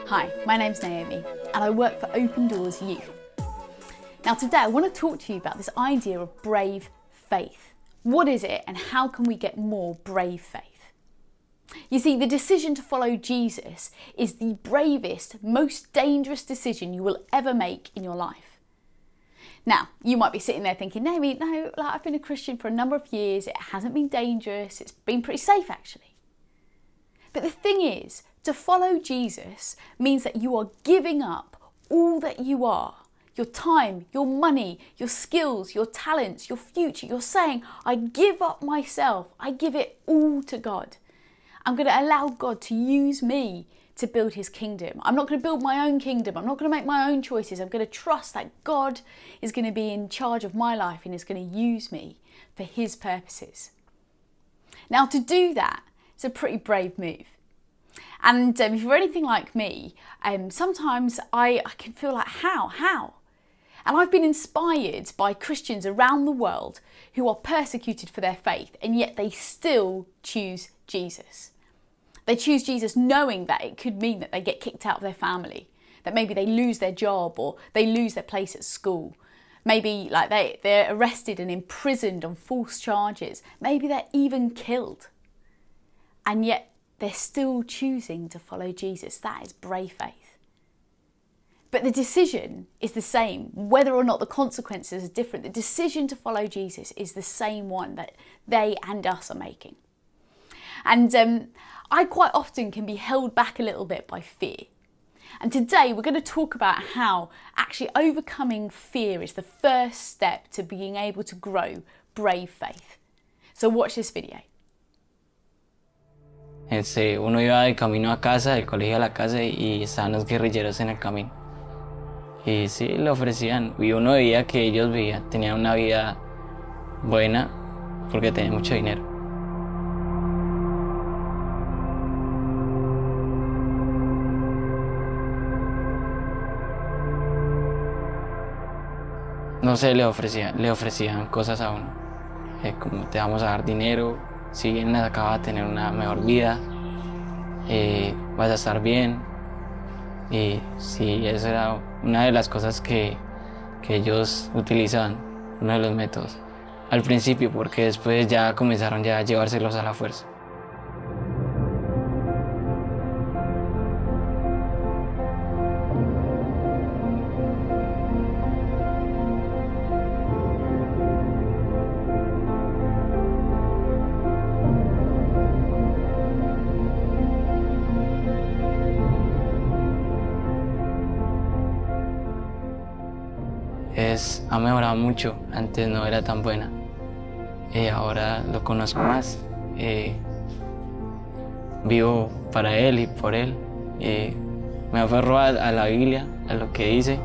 Hi, my name's Naomi and I work for Open Doors Youth. Now today I want to talk to you about this idea of brave faith. What is it and how can we get more brave faith? You see, the decision to follow Jesus is the bravest, most dangerous decision you will ever make in your life. Now, you might be sitting there thinking, Naomi, no, I've been a Christian for a number of years, it hasn't been dangerous, it's been pretty safe actually. But the thing is, to follow Jesus means that you are giving up all that you are. Your time, your money, your skills, your talents, your future. You're saying, I give up myself. I give it all to God. I'm going to allow God to use me to build his kingdom. I'm not going to build my own kingdom. I'm not going to make my own choices. I'm going to trust that God is going to be in charge of my life and is going to use me for his purposes. Now, to do that, it's a pretty brave move. And if you're anything like me, sometimes I can feel like, how? And I've been inspired by Christians around the world who are persecuted for their faith, and yet they still choose Jesus. They choose Jesus knowing that it could mean that they get kicked out of their family, that maybe they lose their job or they lose their place at school. Maybe like they're arrested and imprisoned on false charges. Maybe they're even killed. And yet they're still choosing to follow Jesus. That is brave faith. But the decision is the same, whether or not the consequences are different. The decision to follow Jesus is the same one that they and us are making. And I quite often can be held back a little bit by fear. And today we're going to talk about how actually overcoming fear is the first step to being able to grow brave faith. So watch this video. Uno iba de camino a casa, del colegio a la casa, y estaban los guerrilleros en el camino. Y sí, le ofrecían, y uno veía que ellos tenían una vida buena porque tenían mucho dinero. No sé, le ofrecían cosas a uno, como te vamos a dar dinero, si bien acabas de tener una mejor vida, vas a estar bien. Y sí, esa era una de las cosas que ellos utilizaban, uno de los métodos. Al principio, porque después ya comenzaron ya a llevárselos a la fuerza. Ha mejorado mucho, antes no era tan buena, ahora lo conozco más, vivo para él y por él, me aferro a la Biblia, a lo que dice.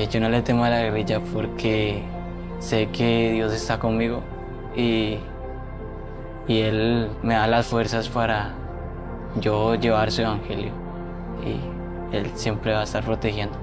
Yo no le temo a la guerrilla porque sé que Dios está conmigo y Él me da las fuerzas para yo llevar su evangelio y Él siempre va a estar protegiendo.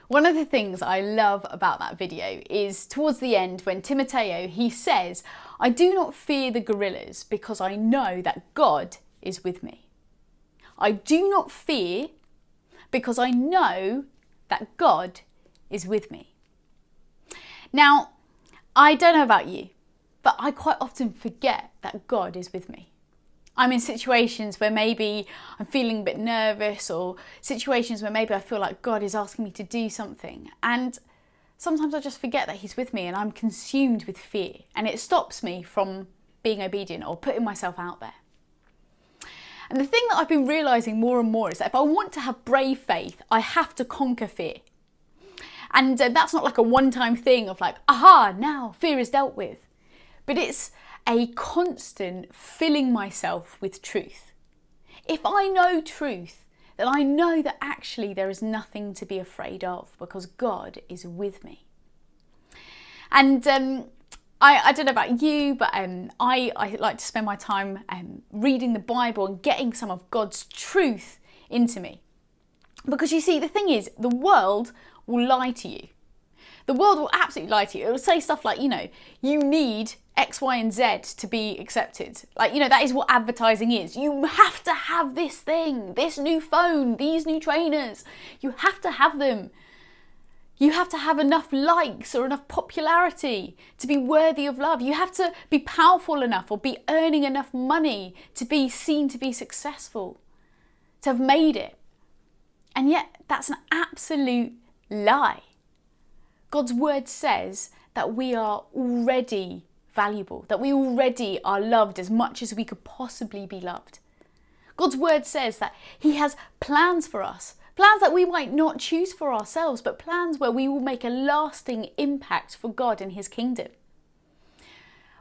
One of the things I love about that video is towards the end when Timoteo, he says, I do not fear the guerrillas because I know that God is with me. I do not fear because I know that God is with me. Now, I don't know about you, but I quite often forget that God is with me. I'm in situations where maybe I'm feeling a bit nervous, or situations where maybe I feel like God is asking me to do something. And sometimes I just forget that he's with me and I'm consumed with fear, and it stops me from being obedient or putting myself out there. And the thing that I've been realising more and more is that if I want to have brave faith, I have to conquer fear. And that's not like a one-time thing of like, aha, now fear is dealt with. But it's a constant filling myself with truth. If I know truth, then I know that actually there is nothing to be afraid of because God is with me. And I don't know about you, but I like to spend my time reading the Bible and getting some of God's truth into me. Because you see, the thing is, the world will lie to you. The world will absolutely lie to you. It will say stuff like, you need X, Y, and Z to be accepted. Like, that is what advertising is. You have to have this thing, this new phone, these new trainers. You have to have them. You have to have enough likes or enough popularity to be worthy of love. You have to be powerful enough or be earning enough money to be seen to be successful, to have made it. And yet that's an absolute lie. God's word says that we are already valuable, that we already are loved as much as we could possibly be loved. God's word says that He has plans for us, plans that we might not choose for ourselves, but plans where we will make a lasting impact for God and His kingdom.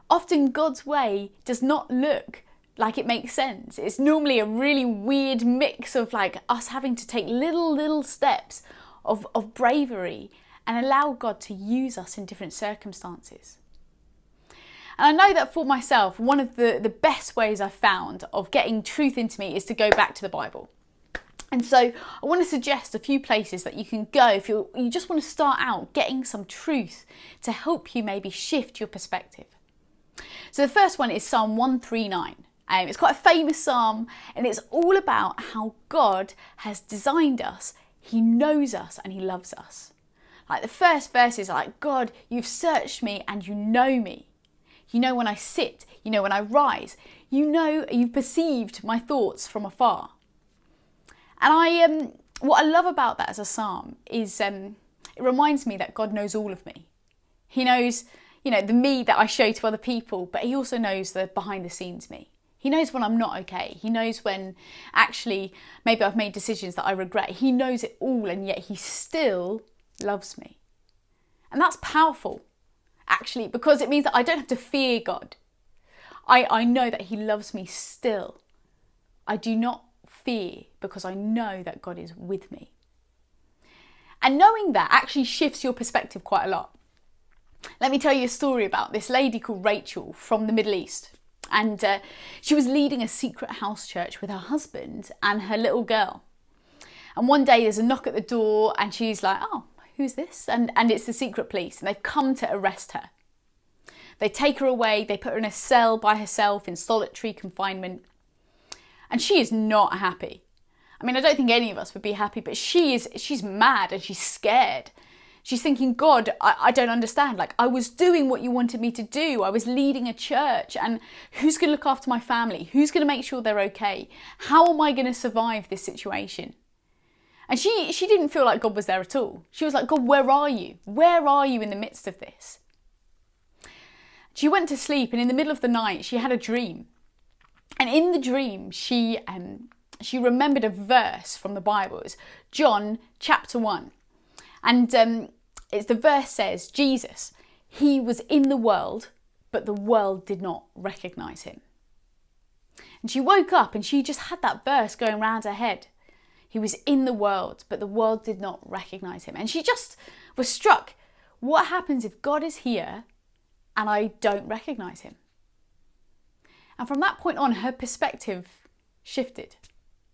Often God's way does not look like it makes sense. It's normally a really weird mix of like us having to take little steps of bravery and allow God to use us in different circumstances. And I know that for myself, one of the best ways I've found of getting truth into me is to go back to the Bible. And so I want to suggest a few places that you can go if you just want to start out getting some truth to help you maybe shift your perspective. So the first one is Psalm 139. It's quite a famous psalm, and it's all about how God has designed us. He knows us and He loves us. Like the first verse is like, God, you've searched me and you know me. You know when I sit, you know when I rise. You know you've perceived my thoughts from afar. And what I love about that as a psalm is it reminds me that God knows all of me. He knows, the me that I show to other people, but He also knows the behind the scenes me. He knows when I'm not okay. He knows when actually maybe I've made decisions that I regret. He knows it all, and yet He still loves me. And that's powerful, actually, because it means that I don't have to fear God. I know that He loves me still. I do not fear because I know that God is with me. And knowing that actually shifts your perspective quite a lot. Let me tell you a story about this lady called Rachel from the Middle East. And she was leading a secret house church with her husband and her little girl. And one day there's a knock at the door and she's like, oh, who's this? And it's the secret police, and they've come to arrest her. They take her away, they put her in a cell by herself in solitary confinement. And she is not happy. I mean, I don't think any of us would be happy, but she's mad and she's scared. She's thinking, God, I don't understand. Like, I was doing what you wanted me to do. I was leading a church, and who's going to look after my family? Who's going to make sure they're okay? How am I going to survive this situation? And she didn't feel like God was there at all. She was like, God, where are you? Where are you in the midst of this? She went to sleep, and in the middle of the night, she had a dream. And in the dream, she remembered a verse from the Bible. It's John chapter 1. And the verse says, Jesus, He was in the world, but the world did not recognise Him. And she woke up and she just had that verse going around her head. He was in the world, but the world did not recognise Him. And she just was struck. What happens if God is here and I don't recognise Him? And from that point on, her perspective shifted.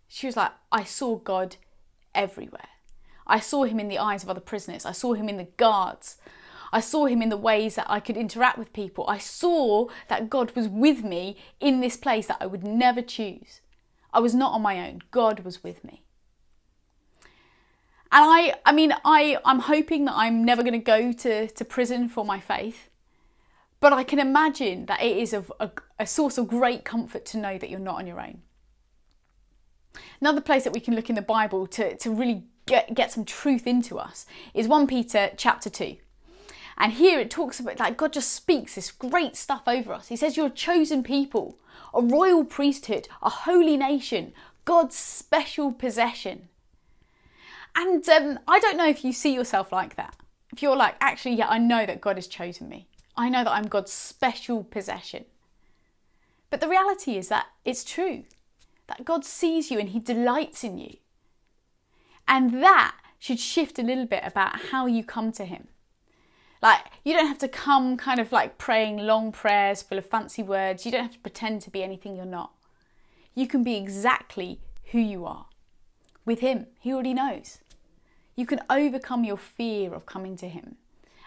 She was like, I saw God everywhere. I saw Him in the eyes of other prisoners. I saw Him in the guards. I saw Him in the ways that I could interact with people. I saw that God was with me in this place that I would never choose. I was not on my own. God was with me. And I'm hoping that I'm never going to go to prison for my faith. But I can imagine that it is a source of great comfort to know that you're not on your own. Another place that we can look in the Bible to really get some truth into us is 1 Peter chapter 2. And here it talks about, like, God just speaks this great stuff over us. He says you're a chosen people, a royal priesthood, a holy nation, God's special possession. And I don't know if you see yourself like that. If you're like, actually, yeah, I know that God has chosen me. I know that I'm God's special possession. But the reality is that it's true. That God sees you and He delights in you. And that should shift a little bit about how you come to him. Like, you don't have to come kind of like praying long prayers full of fancy words. You don't have to pretend to be anything you're not. You can be exactly who you are. With him, he already knows. You can overcome your fear of coming to him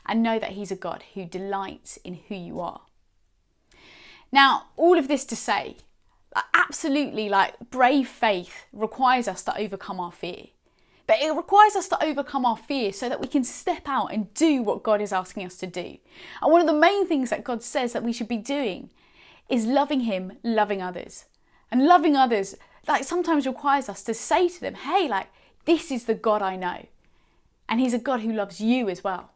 and know that he's a God who delights in who you are. Now, all of this to say, absolutely, like, brave faith requires us to overcome our fear. But it requires us to overcome our fear so that we can step out and do what God is asking us to do. And one of the main things that God says that we should be doing is loving him, loving others. And loving others, like, sometimes requires us to say to them, hey, like, this is the God I know. And he's a God who loves you as well.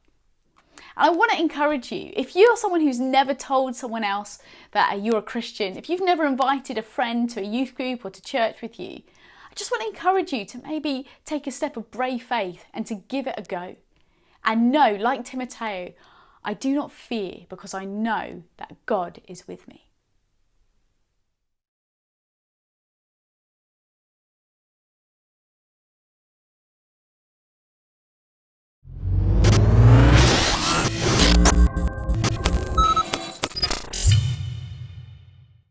And I want to encourage you, if you're someone who's never told someone else that you're a Christian, if you've never invited a friend to a youth group or to church with you, I just want to encourage you to maybe take a step of brave faith and to give it a go. And know, like Timoteo, I do not fear because I know that God is with me.